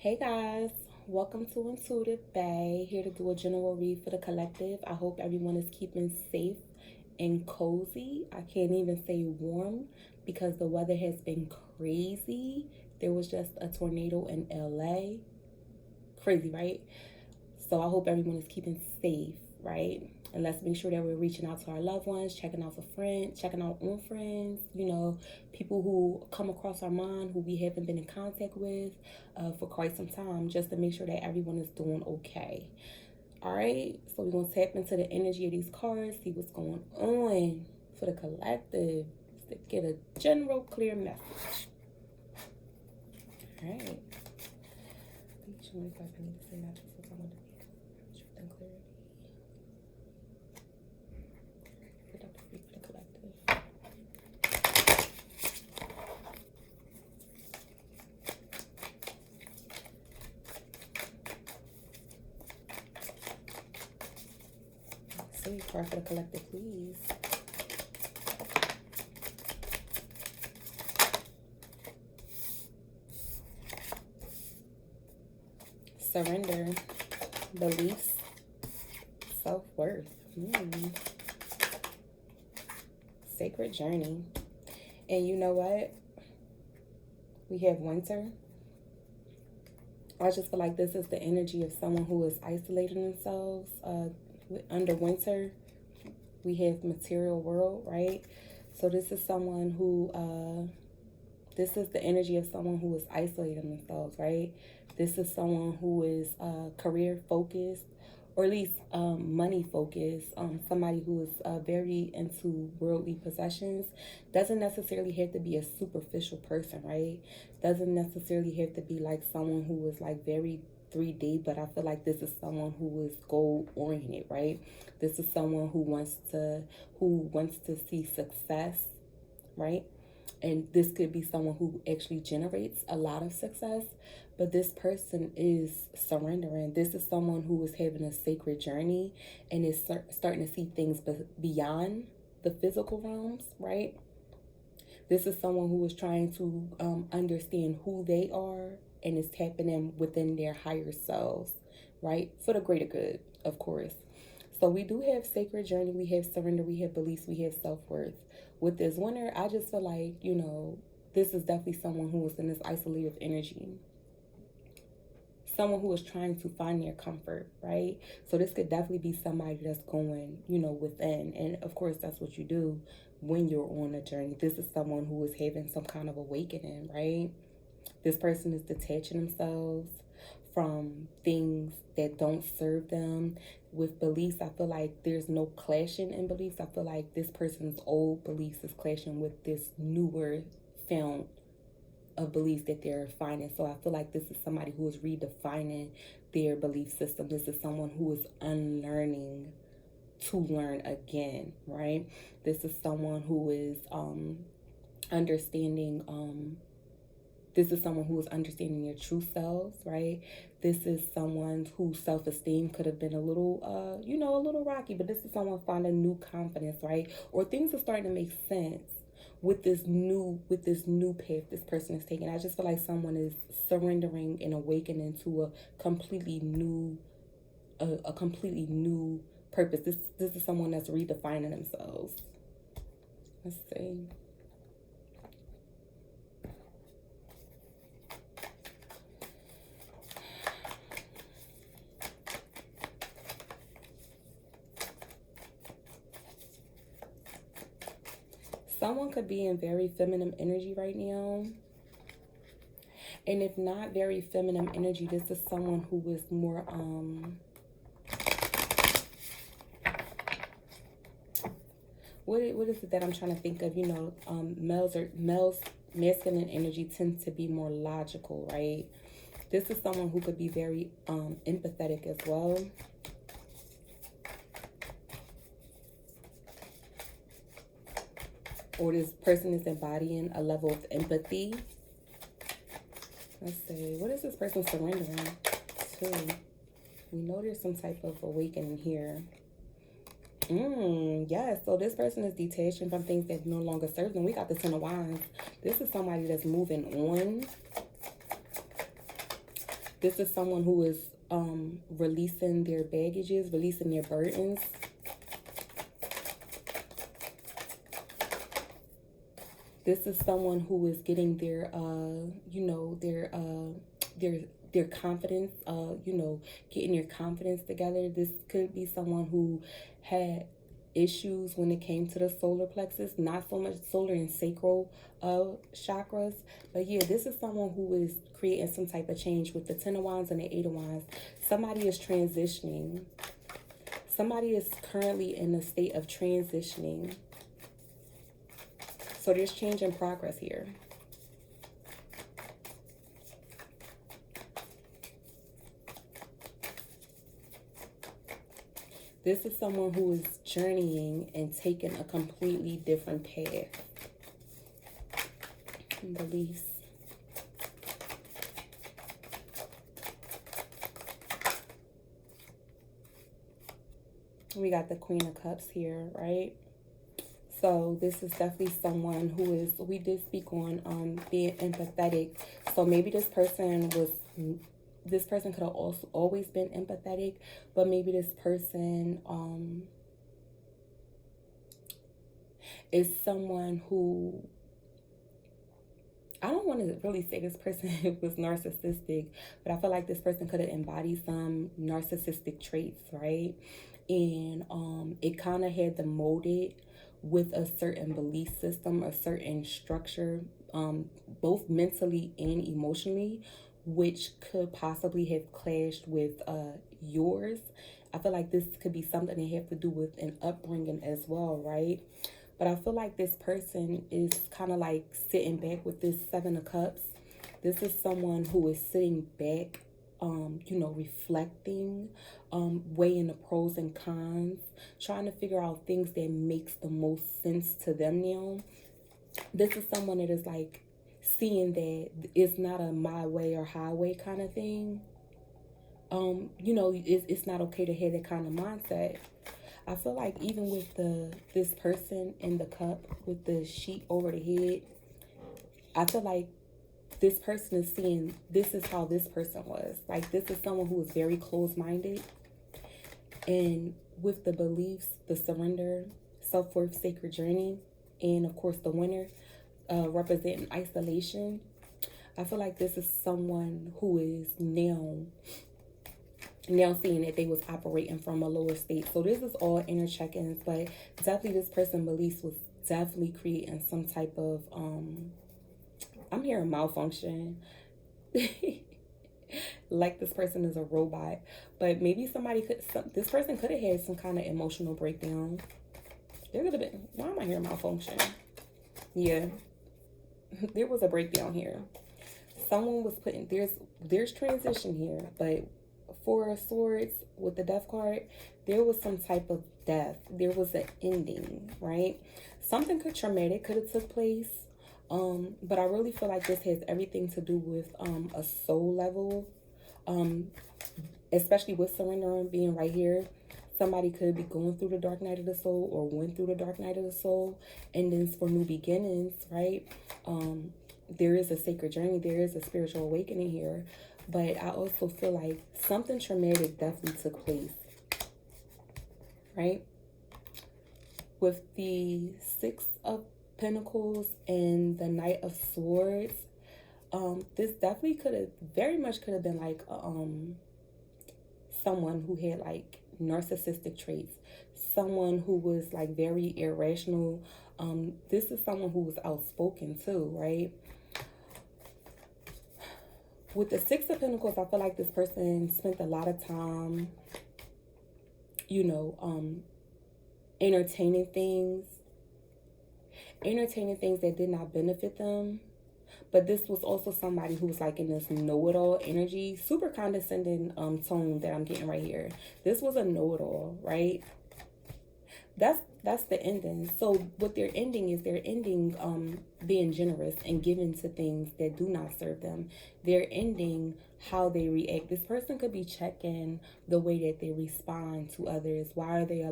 Hey guys, welcome to Intuitive Bay. Here to do a general read for the collective. I hope everyone is keeping safe and cozy. I can't even say warm because the weather has been crazy. There was just a tornado in LA. Crazy, right? So I hope everyone is keeping safe, right? And let's make sure that we're reaching out to our loved ones, checking out for friends, checking out on friends, people who come across our mind who we haven't been in contact with for quite some time, just to make sure that everyone is doing okay. All right, so we're going to tap into the energy of these cards, see what's going on for the collective to get a general clear message. All right. Each one of I need to say not just what I want to be truth and clarity. Productive for the collective. Say card for the collective, please. Surrender, beliefs, self-worth. Sacred journey. And you know what? We have winter. I just feel like this is the energy of someone who is isolating themselves. Under winter, we have material world, right? So this is someone who, this is the energy of someone who is isolating themselves, right? This is someone who is career focused, or at least money focused. Somebody who is very into worldly possessions. Doesn't necessarily have to be a superficial person, right? Doesn't necessarily have to be like someone who is like very 3D, but I feel like this is someone who is goal oriented, right? This is someone who wants to see success, right? And this could be someone who actually generates a lot of success, but this person is surrendering. This is someone who is having a sacred journey and is starting to see things beyond the physical realms, right? This is someone who is trying to understand who they are and is tapping in within their higher selves, right? For the greater good, of course. So we do have sacred journey, we have surrender, we have beliefs, we have self-worth. With this winter, I just feel like, this is definitely someone who is in this isolative energy. Someone who is trying to find their comfort, right? So this could definitely be somebody that's going, within. And of course, that's what you do when you're on a journey. This is someone who is having some kind of awakening, right? This person is detaching themselves from things that don't serve them. With beliefs, I feel like there's no clashing in beliefs. I feel like this person's old beliefs is clashing with this newer found of beliefs that they're finding. So I feel like this is somebody who is redefining their belief system. This is someone who is unlearning to learn again, right? This is someone who is understanding this is someone who is understanding their true selves, right? This is someone whose self-esteem could have been a little, a little rocky, but this is someone finding new confidence, right? Or things are starting to make sense with this new path this person is taking. I just feel like someone is surrendering and awakening to a completely new purpose. This is someone that's redefining themselves. Let's see. Someone could be in very feminine energy right now. And if not very feminine energy, this is someone who is more, what is it that I'm trying to think of? Males, masculine energy tends to be more logical, right? This is someone who could be very empathetic as well. Or this person is embodying a level of empathy. Let's see. What is this person surrendering to? We know there's some type of awakening here. Yes, so this person is detaching from things that no longer serve them. We got the Ten of Wands. This is somebody that's moving on. This is someone who is releasing their baggages, releasing their burdens. This is someone who is getting their, you know, their confidence, you know, getting your confidence together. This could be someone who had issues when it came to the solar plexus, not so much solar and sacral chakras, but yeah, this is someone who is creating some type of change with the 10 of Wands and the 8 of Wands. Somebody is transitioning. Somebody is currently in a state of transitioning. So there's change in progress here. This is someone who is journeying and taking a completely different path. Release. We got the Queen of Cups here, right? So this is definitely someone who is, we did speak on being empathetic. So maybe this person could have also always been empathetic, but maybe this person is someone who, I don't want to really say this person was narcissistic, but I feel like this person could have embodied some narcissistic traits, right? And it kind of had them molded with a certain belief system, a certain structure, both mentally and emotionally, which could possibly have clashed with yours. I feel like this could be something that have to do with an upbringing as well, right? But I feel like this person is kind of like sitting back with this 7 of Cups. This is someone who is sitting back, you know, reflecting, weighing the pros and cons, trying to figure out things that makes the most sense to them now. This is someone that is like seeing that it's not a my way or highway kind of thing. You know, it's not okay to have that kind of mindset. I feel like even with this person in the cup with the sheet over the head, I feel like this person is seeing this is how this person was. Like, this is someone who is very close-minded. And with the beliefs, the surrender, self-worth, sacred journey, and of course the winner, representing isolation, I feel like this is someone who is now seeing that they was operating from a lower state. So this is all inner check-ins, but definitely this person beliefs was definitely creating some type of I'm hearing malfunction. Like this person is a robot, but maybe this person could have had some kind of emotional breakdown. There could have been, why am I hearing malfunction? Yeah, there was a breakdown here. Someone was putting, there's transition here, but 4 of Swords with the Death card, there was some type of death. There was an ending, right? Something traumatic could have took place. But I really feel like this has everything to do with a soul level, especially with surrendering being right here. Somebody could be going through the dark night of the soul or went through the dark night of the soul, and then for new beginnings, right? There is a sacred journey, there is a spiritual awakening here, but I also feel like something traumatic definitely took place, right? With the 6 of Pentacles and the Knight of Swords, this definitely could have, very much could have been like someone who had like narcissistic traits, someone who was like very irrational. This is someone who was outspoken too, right? With the 6 of Pentacles, I feel like this person spent a lot of time, you know, entertaining things that did not benefit them. But this was also somebody who was like in this know-it-all energy, super condescending tone that I'm getting right here. This was a know-it-all, right? That's the ending. So what they're ending is they're ending being generous and giving to things that do not serve them. They're ending how they react. This person could be checking the way that they respond to others. Why do they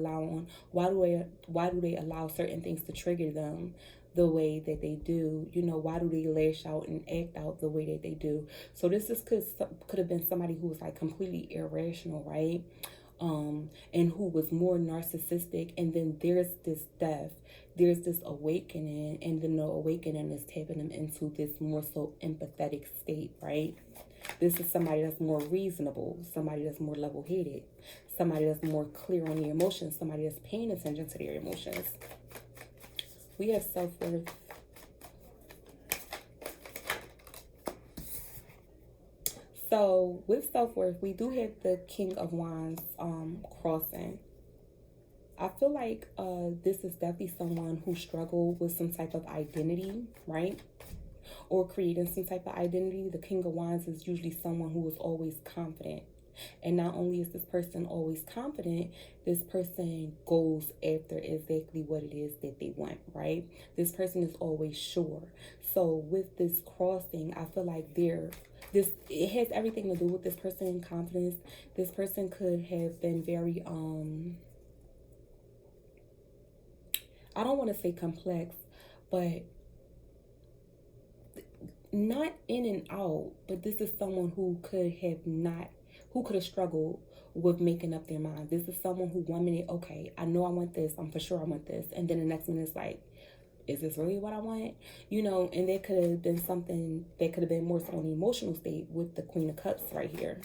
allow certain things to trigger them the way that they do? You know, why do they lash out and act out the way that they do? So this is could have been somebody who was like completely irrational, right? And who was more narcissistic. And then there's this death, there's this awakening, and then the awakening is tapping them into this more so empathetic state, right? This is somebody that's more reasonable, somebody that's more level-headed, somebody that's more clear on their emotions, somebody that's paying attention to their emotions. We have self-worth. So with self-worth, we do have the King of Wands crossing. I feel like this is definitely someone who struggled with some type of identity, right? Or creating some type of identity. The King of Wands is usually someone who is always confident. And not only is this person always confident, this person goes after exactly what it is that they want, right? This person is always sure. So with this crossing, I feel like it has everything to do with this person confidence. This person could have been very I don't want to say complex, but not in and out, but this is someone who could have struggled with making up their mind. This is someone who 1 minute, okay, I know I want this, I'm for sure I want this, and then the next minute it's like, is this really what I want? You know, and there could have been something that could have been more so on the emotional state with the Queen of Cups right here.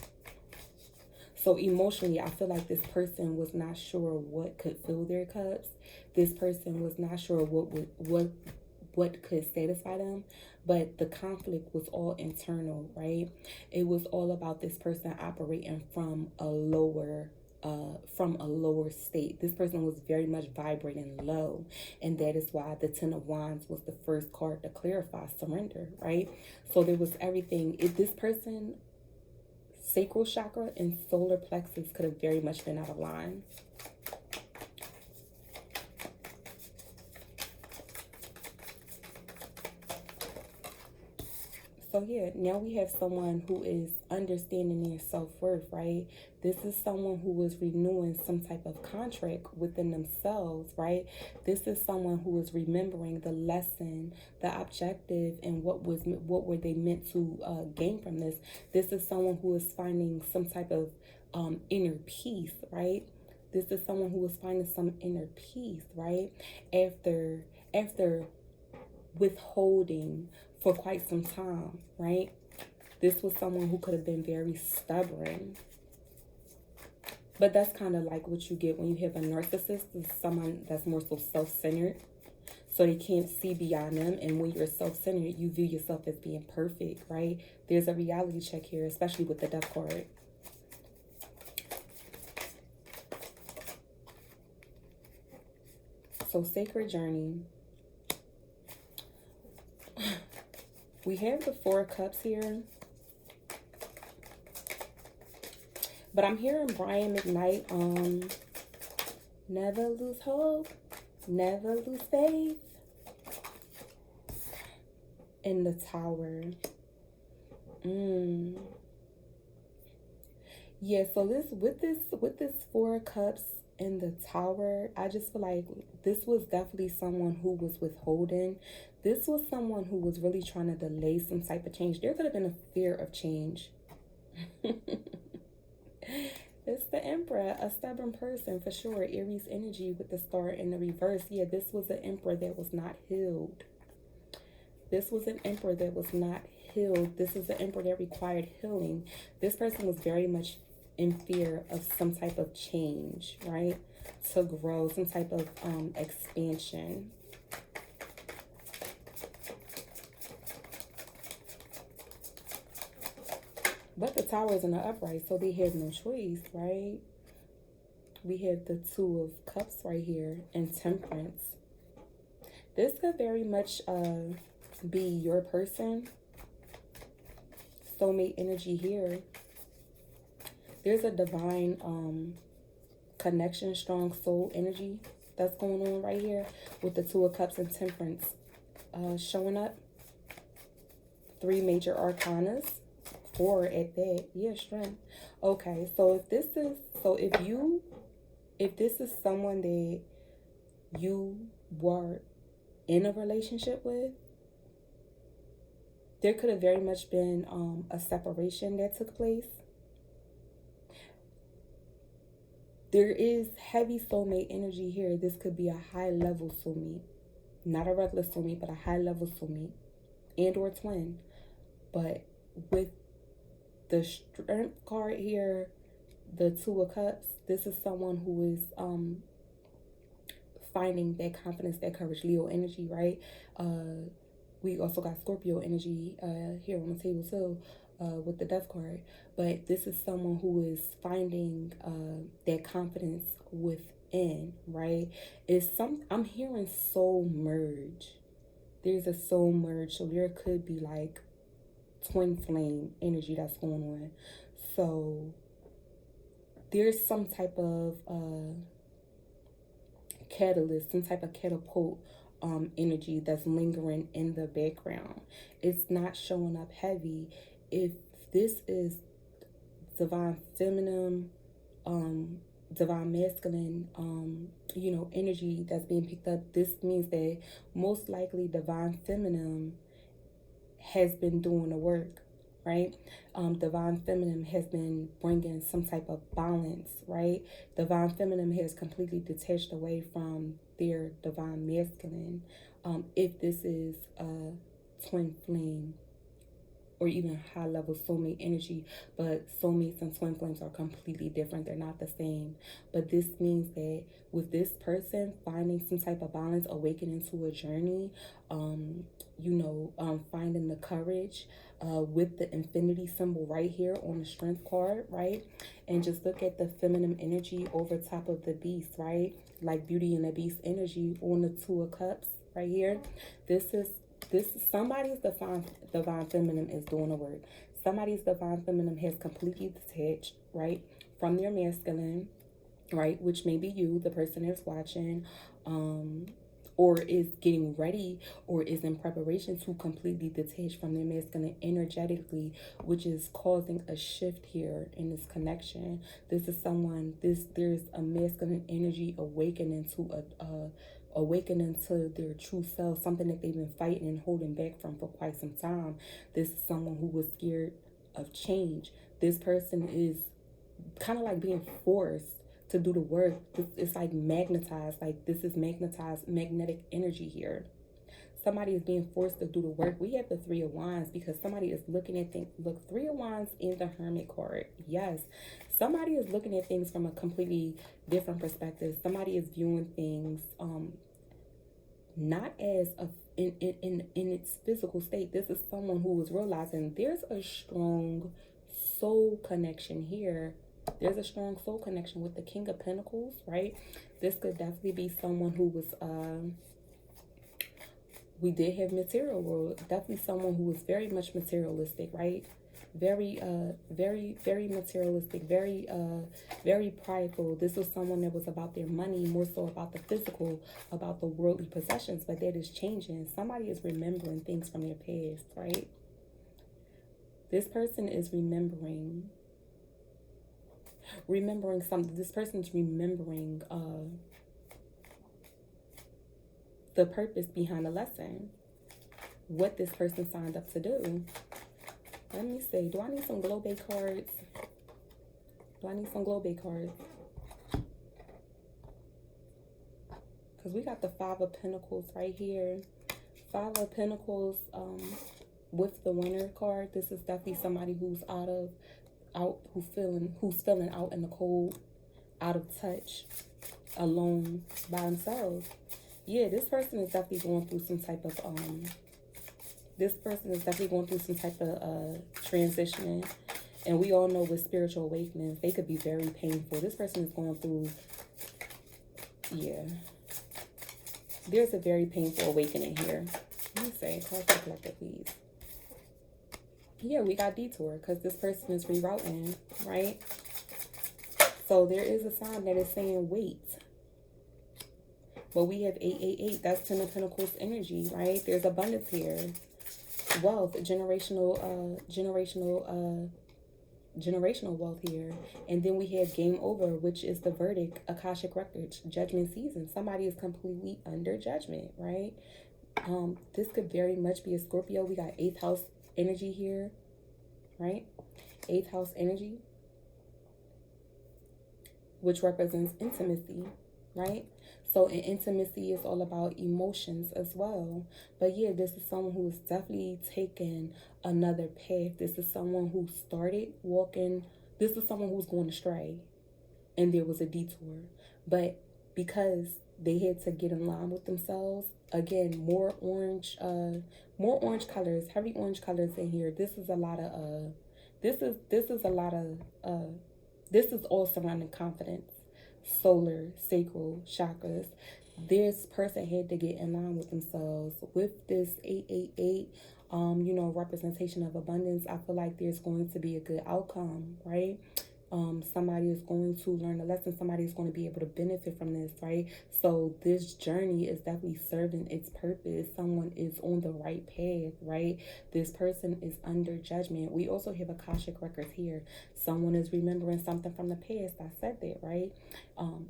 So emotionally, I feel like this person was not sure what could fill their cups. This person was not sure what could satisfy them, but the conflict was all internal, right? It was all about this person operating from a lower state. This person was very much vibrating low, and that is why the Ten of Wands was the first card to clarify surrender, right? So there was everything. If this person, sacral chakra and solar plexus could have very much been out of line. So yeah, now we have someone who is understanding their self-worth, right? This is someone who was renewing some type of contract within themselves, right? This is someone who is remembering the lesson, the objective, and what were they meant to gain from this. This is someone who is finding some type of inner peace, right? This is someone who is finding some inner peace, right? After withholding for quite some time, right? This was someone who could have been very stubborn. But that's kind of like what you get when you have a narcissist. Is someone that's more so self-centered. So they can't see beyond them. And when you're self-centered, you view yourself as being perfect, right? There's a reality check here, especially with the Death card. So sacred journey. We have the Four of Cups here. But I'm hearing Brian McKnight, never lose hope, never lose faith. In the Tower. Yeah, so with this Four of Cups in the Tower, I just feel like this was definitely someone who was withholding. This was someone who was really trying to delay some type of change. There could have been a fear of change. It's the Emperor, a stubborn person for sure. Aries energy with the Star in the reverse. Yeah, this was an Emperor that was not healed. This was an Emperor that was not healed. This is an Emperor that required healing. This person was very much in fear of some type of change, right? To grow, some type of expansion. But the Tower is in the upright, so they have no choice, right? We have the Two of Cups right here and Temperance. This could very much be your person. Soulmate energy here. There's a divine connection, strong soul energy that's going on right here with the Two of Cups and Temperance showing up. 3 major arcanas. 4 at that. Yeah, strength. Okay, so if this is someone that you were in a relationship with, there could have very much been a separation that took place. There is heavy soulmate energy here. This could be a high level soulmate. Not a regular soulmate, but a high level soulmate. And or twin. But with the strength card here, the Two of Cups, this is someone who is finding that confidence, that courage, Leo energy, right? We also got Scorpio energy here on the table too, with the Death card. But this is someone who is finding that confidence within, right? I'm hearing soul merge. There's a soul merge, so there could be like twin flame energy that's going on. So there's some type of catalyst, some type of catapult energy that's lingering in the background. It's not showing up heavy. If this is divine feminine, divine masculine, energy that's being picked up, this means that most likely divine feminine has been doing the work, right? Divine feminine has been bringing some type of balance, right? Divine feminine has completely detached away from their divine masculine. If this is a twin flame or even high level soulmate energy, but soulmates and twin flames are completely different. They're not the same. But this means that with this person finding some type of balance, awakening to a journey, finding the courage with the infinity symbol right here on the strength card, right? And just look at the feminine energy over top of the beast, right? Like Beauty and the Beast energy on the Two of Cups right here. This somebody's divine feminine is doing the work. Somebody's divine feminine has completely detached, right, from their masculine, right, which may be you, the person that's watching, or is getting ready or is in preparation to completely detach from their masculine energetically, which is causing a shift here in this connection. This is someone, there's a masculine energy awakening to their true self, something that they've been fighting and holding back from for quite some time. This is someone who was scared of change. This person is kind of like being forced to do the work. It's like magnetized, like this is magnetized, magnetic energy here. Somebody is being forced to do the work. We have the Three of Wands because somebody is looking at things. Look, Three of Wands in the Hermit card. Yes, somebody is looking at things from a completely different perspective. Somebody is viewing things not as in its physical state. This is someone who is realizing there's a strong soul connection here. There's a strong soul connection with the King of Pentacles, right? This could definitely be someone who was we did have material world. Definitely someone who was very much materialistic, right? Very materialistic, very prideful. This was someone that was about their money, more so about the physical, about the worldly possessions, but that is changing. Somebody is remembering things from their past, right? This person is remembering something. This person's remembering the purpose behind the lesson, what this person signed up to do. Let me see. Do I need some Globe cards? Because we got the Five of Pentacles right here. Five of Pentacles with the Winner card. This is definitely somebody who's who's feeling out in the cold, out of touch, alone by themselves. Yeah, this person is definitely going through some type of transitioning. And we all know with spiritual awakenings, they could be very painful. This person is going through, yeah. There's a very painful awakening here. Let me say, call for the collector, please. Yeah, we got detour because this person is rerouting, right? So there is a sign that is saying wait. But we have 888. That's 10 of Pentacles energy, right? There's abundance here. Wealth, generational wealth here. And then we have game over, which is the verdict, Akashic Records, judgment season. Somebody is completely under judgment, right? This could very much be a Scorpio. We got 8th house energy here, right? 8th house energy, which represents intimacy, right? So in intimacy is all about emotions as well. But yeah, this is someone who's definitely taken another path. This is someone who started walking. This is someone who's going astray, and there was a detour. But because they had to get in line with themselves, again, more orange colors, heavy orange colors in here. This is a lot of this is all surrounding confidence, solar, sacral chakras. This person had to get in line with themselves. With this 888, representation of abundance, I feel like there's going to be a good outcome, right? Somebody is going to learn a lesson. Somebody is going to be able to benefit from this, right? So this journey is definitely serving its purpose. Someone is on the right path, right? This person is under judgment. We also have Akashic records here. Someone is remembering something from the past. I said that, right?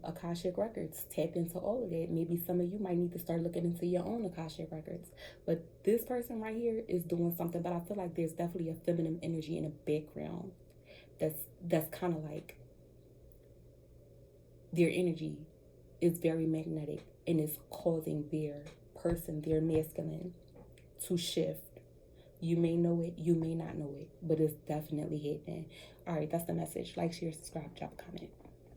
Akashic records, tap into all of that. Maybe some of you might need to start looking into your own Akashic records. But this person right here is doing something, but I feel like there's definitely a feminine energy in the background. That's kind of like their energy is very magnetic and is causing their person, their masculine, to shift. You may know it, you may not know it, but it's definitely happening. All right, that's the message. Like, share, subscribe, drop a comment.